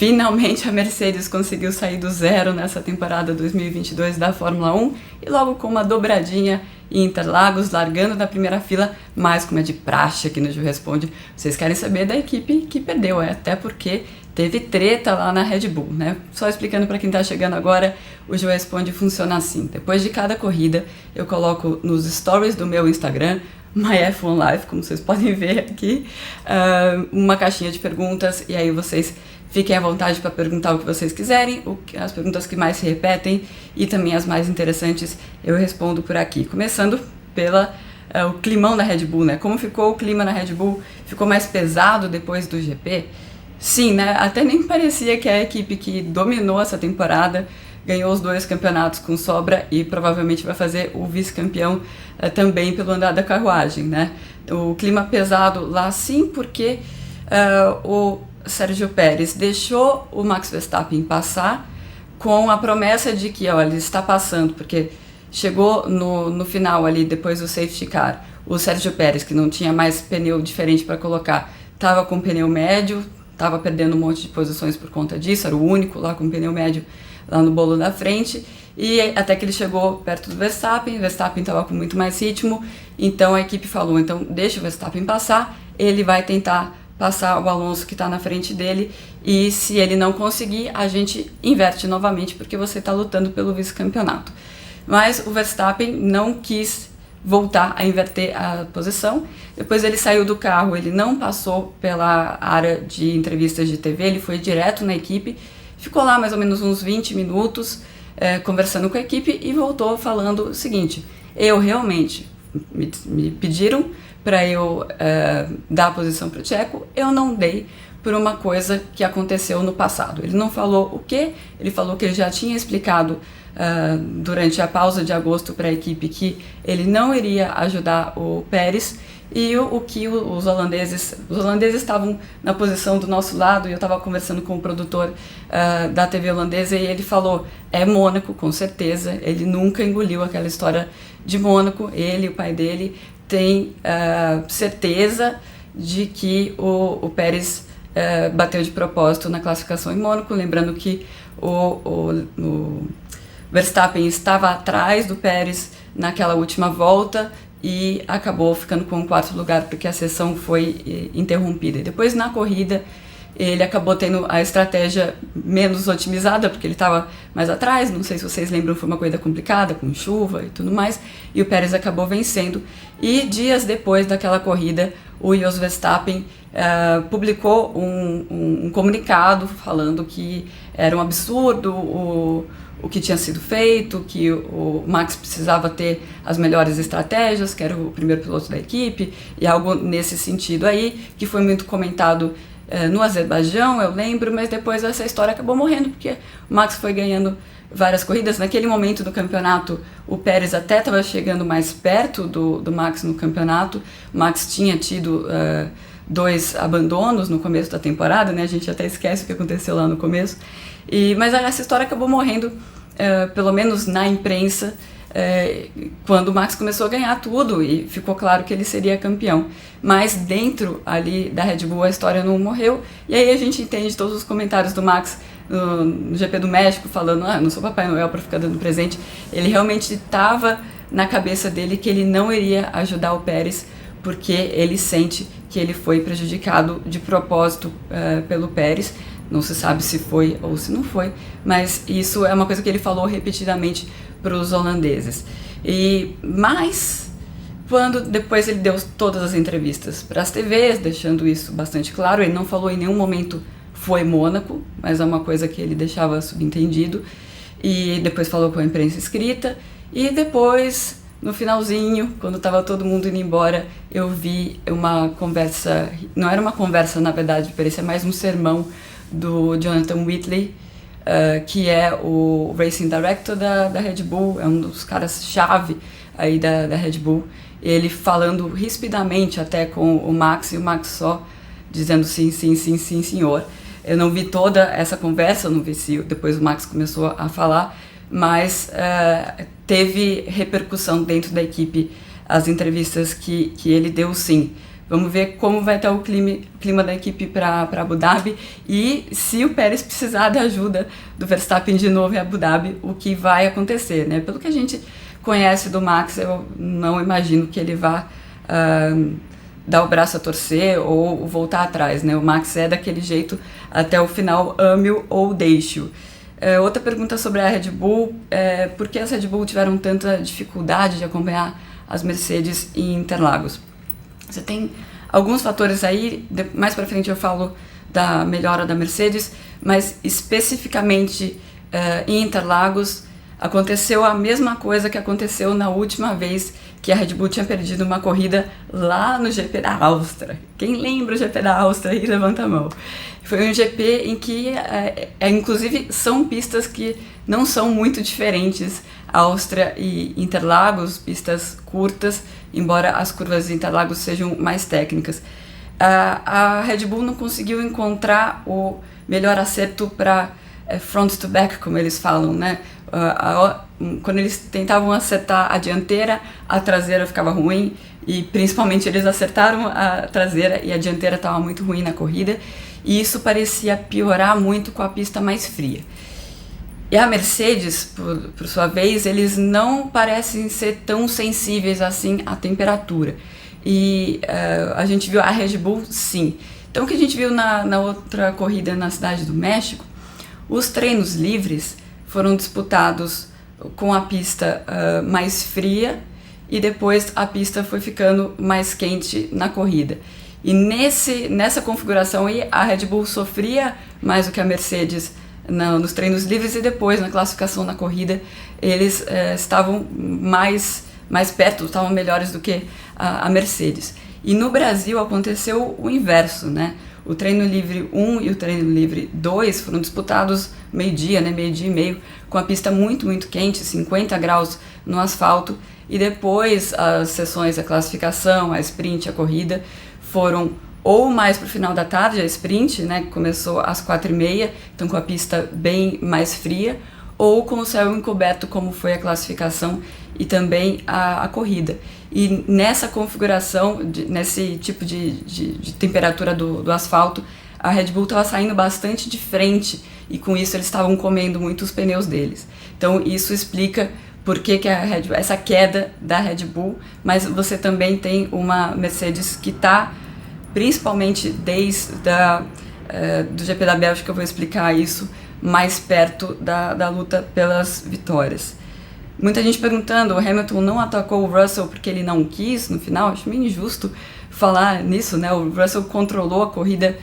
Finalmente a Mercedes conseguiu sair do zero nessa temporada 2022 da Fórmula 1 e logo com uma dobradinha em Interlagos, largando na primeira fila, mas como é de praxe aqui no Gil Responde, vocês querem saber da equipe que perdeu, até porque teve treta lá na Red Bull, né? Só explicando para quem está chegando agora, o Gil Responde funciona assim: depois de cada corrida eu coloco nos stories do meu Instagram, MyF1Live, como vocês podem ver aqui, uma caixinha de perguntas, e aí vocês fiquem à vontade para perguntar o que vocês quiserem, as perguntas que mais se repetem e também as mais interessantes eu respondo por aqui. Começando o climão da Red Bull, né? Como ficou o clima na Red Bull? Ficou mais pesado depois do GP? Sim, né? Até nem parecia que a equipe que dominou essa temporada ganhou os 2 campeonatos com sobra e provavelmente vai fazer o vice-campeão também pelo andar da carruagem, né? O clima pesado lá sim, porque o Sérgio Pérez deixou o Max Verstappen passar com a promessa de que, olha, ele está passando, porque chegou no final ali, depois do safety car, o Sérgio Pérez, que não tinha mais pneu diferente para colocar, estava com pneu médio, estava perdendo um monte de posições por conta disso, era o único lá com pneu médio lá no bolo da frente, e até que ele chegou perto do Verstappen estava com muito mais ritmo, então a equipe falou, então deixa o Verstappen passar, ele vai tentar passar o Alonso que está na frente dele, e se ele não conseguir, a gente inverte novamente, porque você está lutando pelo vice-campeonato. Mas o Verstappen não quis voltar a inverter a posição. Depois ele saiu do carro, ele não passou pela área de entrevistas de TV, ele foi direto na equipe, ficou lá mais ou menos uns 20 minutos conversando com a equipe e voltou falando o seguinte: eu realmente, me pediram para eu dar a posição para o Checo, eu não dei por uma coisa que aconteceu no passado. Ele não falou o quê, ele falou que ele já tinha explicado durante a pausa de agosto para a equipe que ele não iria ajudar o Pérez, e o que os holandeses estavam na posição do nosso lado, e eu estava conversando com o produtor da TV holandesa, e ele falou, é Mônaco, com certeza, ele nunca engoliu aquela história de Mônaco, ele e o pai dele tem certeza de que o Pérez bateu de propósito na classificação em Mônaco, lembrando que o Verstappen estava atrás do Pérez naquela última volta e acabou ficando com o 4º lugar porque a sessão foi interrompida. E depois na corrida ele acabou tendo a estratégia menos otimizada, porque ele estava mais atrás, não sei se vocês lembram, foi uma corrida complicada, com chuva e tudo mais, e o Pérez acabou vencendo. E dias depois daquela corrida, o Jos Verstappen publicou um comunicado falando que era um absurdo o que tinha sido feito, que o Max precisava ter as melhores estratégias, que era o primeiro piloto da equipe, e algo nesse sentido aí, que foi muito comentado no Azerbaijão, eu lembro, mas depois essa história acabou morrendo, porque o Max foi ganhando várias corridas. Naquele momento do campeonato, o Pérez até estava chegando mais perto do Max no campeonato. O Max tinha tido 2 abandonos no começo da temporada, né? A gente até esquece o que aconteceu lá no começo. Mas essa história acabou morrendo, pelo menos na imprensa, quando o Max começou a ganhar tudo e ficou claro que ele seria campeão. Mas dentro ali da Red Bull a história não morreu, e aí a gente entende todos os comentários do Max no GP do México falando, não sou Papai Noel para ficar dando presente. Ele realmente estava na cabeça dele que ele não iria ajudar o Pérez, porque ele sente que ele foi prejudicado de propósito pelo Pérez. Não se sabe se foi ou se não foi, mas isso é uma coisa que ele falou repetidamente para os holandeses. Mas quando depois ele deu todas as entrevistas para as TVs, deixando isso bastante claro, ele não falou em nenhum momento foi Mônaco, mas é uma coisa que ele deixava subentendido, e depois falou com a imprensa escrita, e depois, no finalzinho, quando estava todo mundo indo embora, eu vi uma conversa, não era uma conversa na verdade, parecia mais um sermão do Jonathan Whitley, que é o Racing Director da Red Bull, é um dos caras-chave aí da Red Bull, ele falando rispidamente até com o Max, e o Max só dizendo sim, sim, sim, sim, senhor. Eu não vi toda essa conversa, eu não vi se depois o Max começou a falar, mas teve repercussão dentro da equipe as entrevistas que ele deu sim Vamos ver como vai estar o clima da equipe para Abu Dhabi e se o Pérez precisar da ajuda do Verstappen de novo em Abu Dhabi, o que vai acontecer, né? Pelo que a gente conhece do Max, eu não imagino que ele vá dar o braço a torcer ou voltar atrás, né? O Max é daquele jeito até o final, ame-o ou deixe-o. Outra pergunta sobre a Red Bull, por que as Red Bull tiveram tanta dificuldade de acompanhar as Mercedes em Interlagos? Você tem alguns fatores aí, mais para frente eu falo da melhora da Mercedes, mas especificamente em Interlagos aconteceu a mesma coisa que aconteceu na última vez que a Red Bull tinha perdido uma corrida lá no GP da Áustria. Quem lembra o GP da Áustria aí, levanta a mão. Foi um GP em que, inclusive, são pistas que não são muito diferentes, Áustria e Interlagos, pistas curtas, embora as curvas de Interlagos sejam mais técnicas. A Red Bull não conseguiu encontrar o melhor acerto para front to back, como eles falam, né? Quando eles tentavam acertar a dianteira, a traseira ficava ruim, e principalmente eles acertaram a traseira e a dianteira estava muito ruim na corrida, e isso parecia piorar muito com a pista mais fria. E a Mercedes, por sua vez, eles não parecem ser tão sensíveis assim à temperatura. E a gente viu a Red Bull, sim. Então, o que a gente viu na outra corrida na Cidade do México, os treinos livres foram disputados com a pista mais fria e depois a pista foi ficando mais quente na corrida. E nessa configuração aí, a Red Bull sofria mais do que a Mercedes nos treinos livres e depois na classificação na corrida eles estavam mais perto, estavam melhores do que a Mercedes. E no Brasil aconteceu o inverso, né? O treino livre 1 e o treino livre 2 foram disputados meio-dia, né? Meio-dia e meio, com a pista muito, muito quente, 50 graus no asfalto, e depois as sessões da classificação, a sprint, a corrida, foram ou mais para o final da tarde, a sprint, né, que começou às 4h30, então com a pista bem mais fria, ou com o céu encoberto, como foi a classificação e também a corrida. E nessa configuração, nesse tipo de temperatura do asfalto, a Red Bull estava saindo bastante de frente e com isso eles estavam comendo muito os pneus deles. Então isso explica por que essa queda da Red Bull, mas você também tem uma Mercedes que está, principalmente desde do GP da Bélgica, eu vou explicar isso, mais perto da luta pelas vitórias. Muita gente perguntando, o Hamilton não atacou o Russell porque ele não quis no final, acho meio injusto falar nisso, né? O Russell controlou a corrida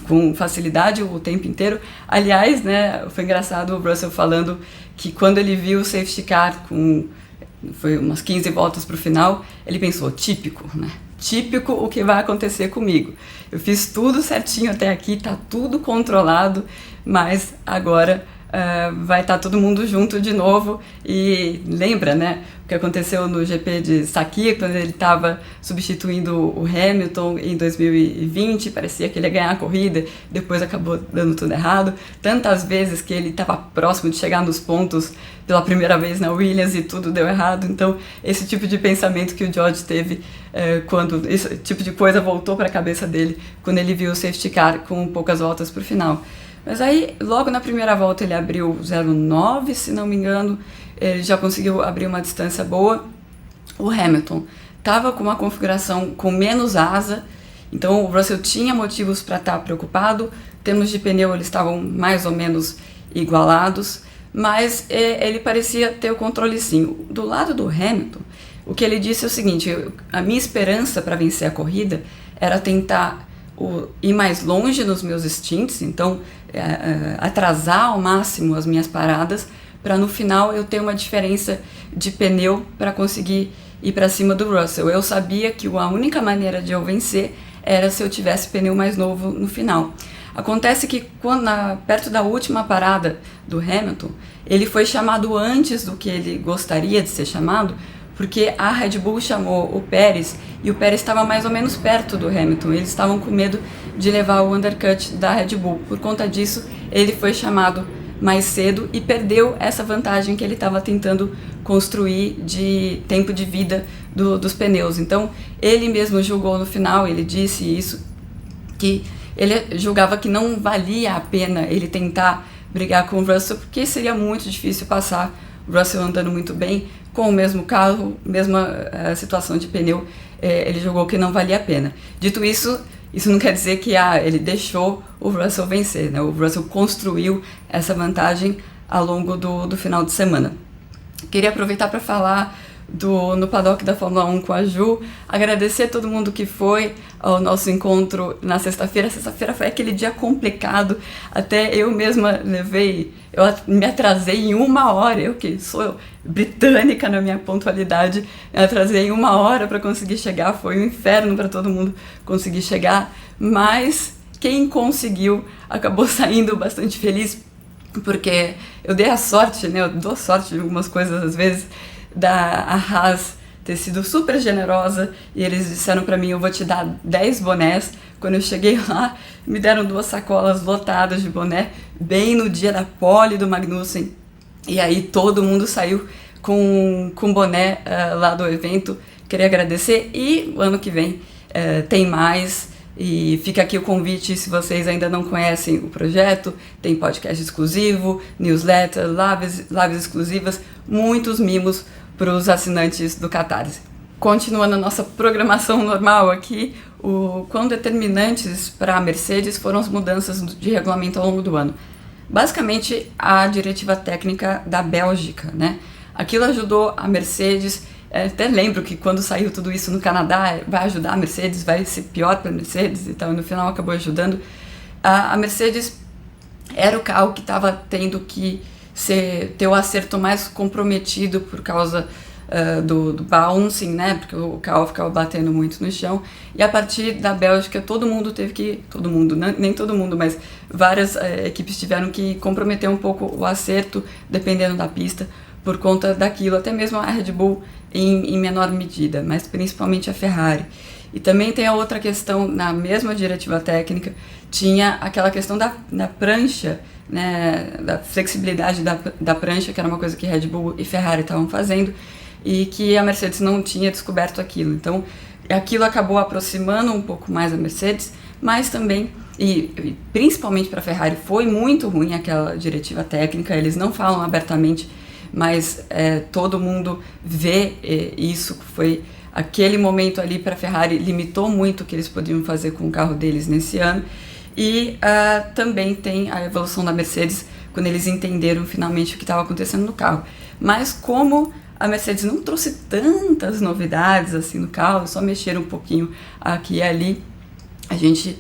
com facilidade o tempo inteiro. Aliás, né, foi engraçado o Russell falando que quando ele viu o safety car foi umas 15 voltas para o final, ele pensou, típico, né? Típico o que vai acontecer comigo. Eu fiz tudo certinho até aqui, tá tudo controlado, mas agora vai estar todo mundo junto de novo. E lembra, né, o que aconteceu no GP de Sakir, quando ele estava substituindo o Hamilton em 2020, parecia que ele ia ganhar a corrida, depois acabou dando tudo errado. Tantas vezes que ele estava próximo de chegar nos pontos pela primeira vez na Williams e tudo deu errado. Então, esse tipo de pensamento que o George teve quando esse tipo de coisa voltou para a cabeça dele, quando ele viu o safety car com poucas voltas para o final. Mas aí, logo na primeira volta, ele abriu 0,9, se não me engano, ele já conseguiu abrir uma distância boa. O Hamilton estava com uma configuração com menos asa, então o Russell tinha motivos para estar preocupado. Em termos de pneu, eles estavam mais ou menos igualados, mas ele parecia ter o controle sim. Do lado do Hamilton, o que ele disse é o seguinte, a minha esperança para vencer a corrida era tentar ir mais longe nos meus stints, então atrasar ao máximo as minhas paradas, para no final eu ter uma diferença de pneu para conseguir ir para cima do Russell. Eu sabia que a única maneira de eu vencer era se eu tivesse pneu mais novo no final. Acontece que perto da última parada do Hamilton, ele foi chamado antes do que ele gostaria de ser chamado, porque a Red Bull chamou o Pérez e o Pérez estava mais ou menos perto do Hamilton. Eles estavam com medo de levar o undercut da Red Bull. Por conta disso, ele foi chamado mais cedo e perdeu essa vantagem que ele estava tentando construir de tempo de vida dos pneus. Então, ele mesmo julgou no final, ele disse isso, que ele julgava que não valia a pena ele tentar brigar com o Russell, porque seria muito difícil passar o Russell andando muito bem, com o mesmo carro, mesma situação de pneu, ele julgou que não valia a pena. Dito isso, isso não quer dizer que ele deixou o Russell vencer, né? O Russell construiu essa vantagem ao longo do final de semana. Queria aproveitar para falar no paddock da Fórmula 1 com a Ju, agradecer a todo mundo que foi ao nosso encontro na sexta-feira. Sexta-feira foi aquele dia complicado, até eu mesma eu me atrasei em 1 hora, eu que sou britânica na minha pontualidade, me atrasei em 1 hora para conseguir chegar, foi um inferno para todo mundo conseguir chegar, mas quem conseguiu acabou saindo bastante feliz, porque eu dei a sorte, né, eu dou sorte de algumas coisas às vezes, da Haas ter sido super generosa, e eles disseram pra mim, eu vou te dar 10 bonés. Quando eu cheguei lá, me deram 2 sacolas lotadas de boné, bem no dia da pole do Magnussen, e aí todo mundo saiu com boné lá do evento. Queria agradecer, e o ano que vem tem mais, e fica aqui o convite, se vocês ainda não conhecem o projeto, tem podcast exclusivo, newsletter, lives exclusivas, muitos mimos para os assinantes do Catarse. Continuando a nossa programação normal aqui, quão determinantes para a Mercedes foram as mudanças de regulamento ao longo do ano. Basicamente, a diretiva técnica da Bélgica, né? Aquilo ajudou a Mercedes. Até lembro que quando saiu tudo isso no Canadá, vai ajudar a Mercedes, vai ser pior para a Mercedes e tal, e no final acabou ajudando. A Mercedes era o carro que estava tendo que ter o acerto mais comprometido por causa do bouncing, né? Porque o carro ficava batendo muito no chão. E a partir da Bélgica, todo mundo, nem todo mundo, mas várias equipes tiveram que comprometer um pouco o acerto, dependendo da pista, por conta daquilo. Até mesmo a Red Bull em menor medida, mas principalmente a Ferrari. E também tem a outra questão, na mesma diretiva técnica, tinha aquela questão da prancha, né, da flexibilidade da prancha, que era uma coisa que Red Bull e Ferrari estavam fazendo, e que a Mercedes não tinha descoberto aquilo. Então, aquilo acabou aproximando um pouco mais a Mercedes, mas também, e principalmente para a Ferrari, foi muito ruim aquela diretiva técnica. Eles não falam abertamente, mas todo mundo vê isso. Foi aquele momento ali para a Ferrari, limitou muito o que eles podiam fazer com o carro deles nesse ano. E também tem a evolução da Mercedes, quando eles entenderam finalmente o que estava acontecendo no carro. Mas como a Mercedes não trouxe tantas novidades assim no carro, só mexeram um pouquinho aqui e ali, a gente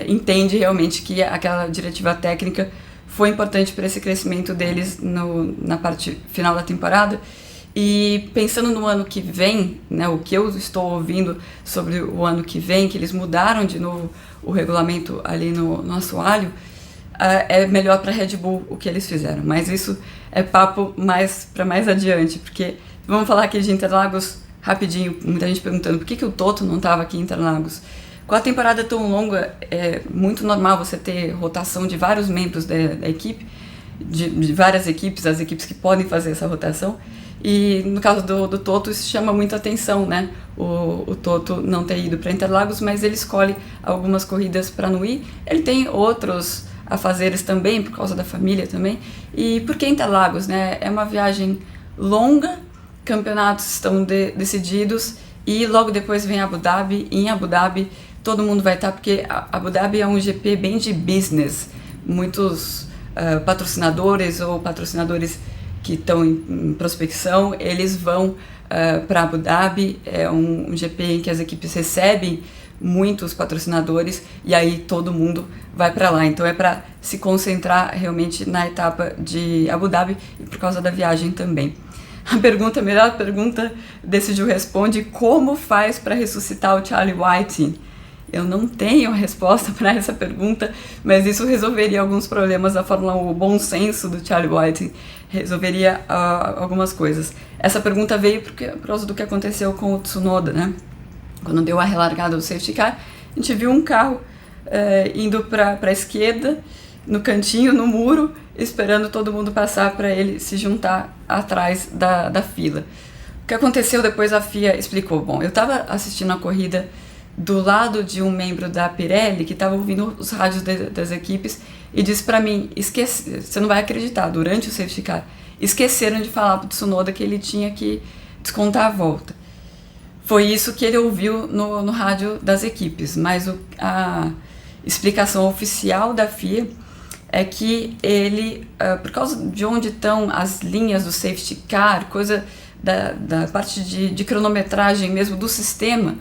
entende realmente que aquela diretiva técnica foi importante para esse crescimento deles na parte final da temporada. E pensando no ano que vem, né, o que eu estou ouvindo sobre o ano que vem, que eles mudaram de novo o regulamento ali no assoalho, é melhor para a Red Bull o que eles fizeram. Mas isso é papo para mais adiante, porque vamos falar aqui de Interlagos rapidinho. Muita gente perguntando por que o Toto não estava aqui em Interlagos. Com a temporada tão longa, é muito normal você ter rotação de vários membros da equipe, de várias equipes, as equipes que podem fazer essa rotação. E no caso do Toto, isso chama muita atenção, né? O Toto não ter ido para Interlagos, mas ele escolhe algumas corridas para não ir. Ele tem outros afazeres também, por causa da família também. E por que Interlagos, né? É uma viagem longa, campeonatos estão decididos, e logo depois vem Abu Dhabi. E em Abu Dhabi todo mundo vai estar, porque Abu Dhabi é um GP bem de business. Muitos patrocinadores ou patrocinadores que estão em prospecção, eles vão para Abu Dhabi. É um GP em que as equipes recebem muitos patrocinadores, e aí todo mundo vai para lá. Então é para se concentrar realmente na etapa de Abu Dhabi, e por causa da viagem também. A melhor pergunta desse Ju Responde: como faz para ressuscitar o Charlie Whiting? Eu não tenho resposta para essa pergunta, mas isso resolveria alguns problemas da Fórmula 1. O bom senso do Charlie Whiting resolveria algumas coisas. Essa pergunta veio por causa do que aconteceu com o Tsunoda, né? Quando deu a relargada do safety car, a gente viu um carro indo para a esquerda, no cantinho, no muro, esperando todo mundo passar para ele se juntar atrás da fila. O que aconteceu depois, a FIA explicou. Bom, eu estava assistindo a corrida do lado de um membro da Pirelli que estava ouvindo os rádios das equipes e disse para mim, você não vai acreditar, durante o safety car, esqueceram de falar para o Tsunoda que ele tinha que descontar a volta. Foi isso que ele ouviu no rádio das equipes, mas a explicação oficial da FIA é que ele, por causa de onde estão as linhas do safety car, coisa da parte de cronometragem mesmo do sistema,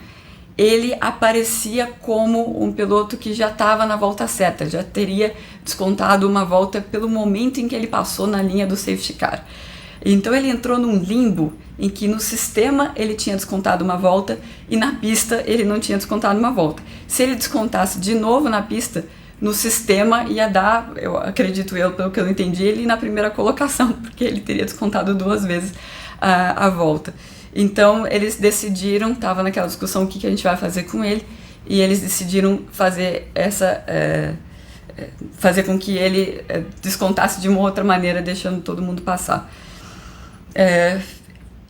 ele aparecia como um piloto que já estava na volta certa, já teria descontado uma volta pelo momento em que ele passou na linha do safety car. Então ele entrou num limbo em que no sistema ele tinha descontado uma volta e na pista ele não tinha descontado uma volta. Se ele descontasse de novo na pista, no sistema ia dar, eu acredito pelo que eu entendi, ele na primeira colocação, porque ele teria descontado 2 vezes a volta. Então eles decidiram, estava naquela discussão o que a gente vai fazer com ele, e eles decidiram fazer fazer com que ele descontasse de uma outra maneira, deixando todo mundo passar.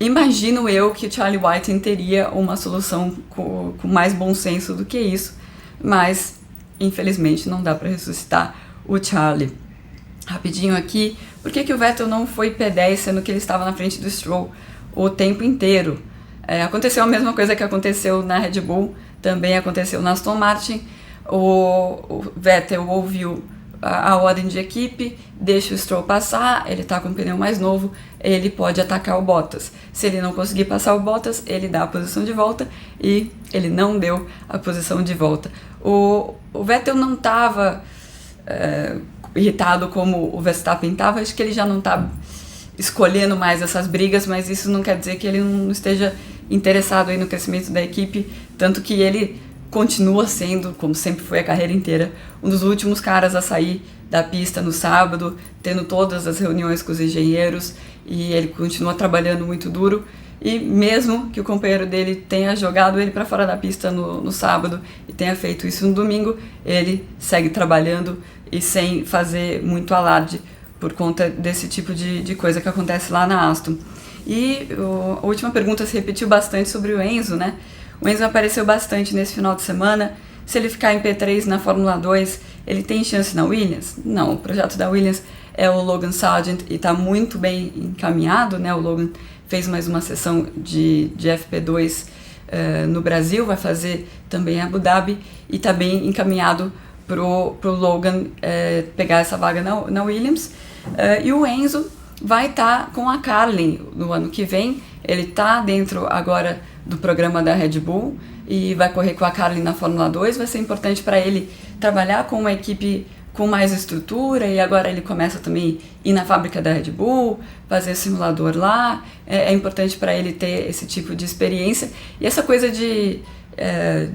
Imagino eu que o Charlie Whiting teria uma solução com mais bom senso do que isso, mas infelizmente não dá para ressuscitar o Charlie. Rapidinho aqui, por que o Vettel não foi P10 sendo que ele estava na frente do Stroll o tempo inteiro? Aconteceu a mesma coisa que aconteceu na Red Bull, também aconteceu na Aston Martin. O Vettel ouviu a ordem de equipe, deixa o Stroll passar, ele está com o pneu mais novo, ele pode atacar o Bottas. Se ele não conseguir passar o Bottas, ele dá a posição de volta, e ele não deu a posição de volta. O Vettel não estava irritado como o Verstappen estava, acho que ele já não está escolhendo mais essas brigas, mas isso não quer dizer que ele não esteja interessado aí no crescimento da equipe, tanto que ele continua sendo, como sempre foi a carreira inteira, um dos últimos caras a sair da pista no sábado, tendo todas as reuniões com os engenheiros, e ele continua trabalhando muito duro, e mesmo que o companheiro dele tenha jogado ele para fora da pista no sábado e tenha feito isso no domingo, ele segue trabalhando e sem fazer muito alarde por conta desse tipo de coisa que acontece lá na Aston. E a última pergunta se repetiu bastante sobre o Enzo, né? O Enzo apareceu bastante nesse final de semana. Se ele ficar em P3 na Fórmula 2, ele tem chance na Williams? Não, o projeto da Williams é o Logan Sargent e está muito bem encaminhado, né? O Logan fez mais uma sessão de FP2 no Brasil, vai fazer também em Abu Dhabi, e está bem encaminhado pro Logan pegar essa vaga na Williams. E o Enzo vai estar com a Carlin no ano que vem. Ele está dentro agora do programa da Red Bull e vai correr com a Carlin na Fórmula 2. Vai ser importante para ele trabalhar com uma equipe com mais estrutura, e agora ele começa também a ir na fábrica da Red Bull, fazer simulador lá. É importante para ele ter esse tipo de experiência. E essa coisa de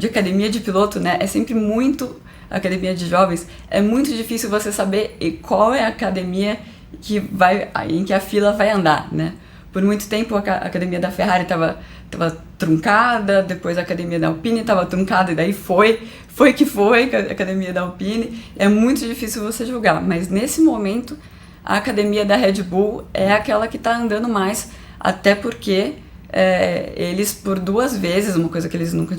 academia de piloto, né, é sempre muito... academia de jovens, é muito difícil você saber qual é a academia em que a fila vai andar, né? Por muito tempo a academia da Ferrari estava truncada, depois a academia da Alpine estava truncada, e daí foi a academia da Alpine. É muito difícil você julgar, mas nesse momento a academia da Red Bull é aquela que está andando mais, até porque eles por 2 vezes, uma coisa que eles nunca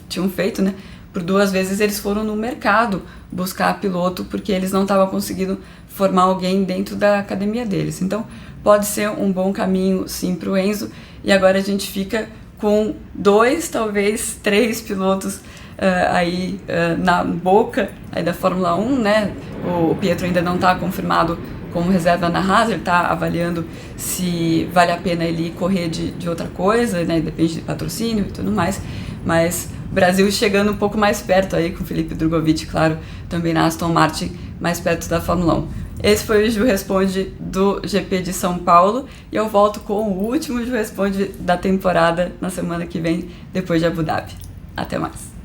tinham feito, né? Por 2 vezes eles foram no mercado buscar piloto, porque eles não estavam conseguindo formar alguém dentro da academia deles. Então pode ser um bom caminho sim para o Enzo, e agora a gente fica com 2, talvez 3 pilotos aí na boca aí da Fórmula 1, né? O Pietro ainda não está confirmado como reserva na Haas, ele está avaliando se vale a pena ele correr de outra coisa, né? Depende de patrocínio e tudo mais, mas o Brasil chegando um pouco mais perto aí, com o Felipe Drogovic, claro, também na Aston Martin, mais perto da Fórmula 1. Esse foi o Ju Responde do GP de São Paulo, e eu volto com o último Ju Responde da temporada na semana que vem, depois de Abu Dhabi. Até mais!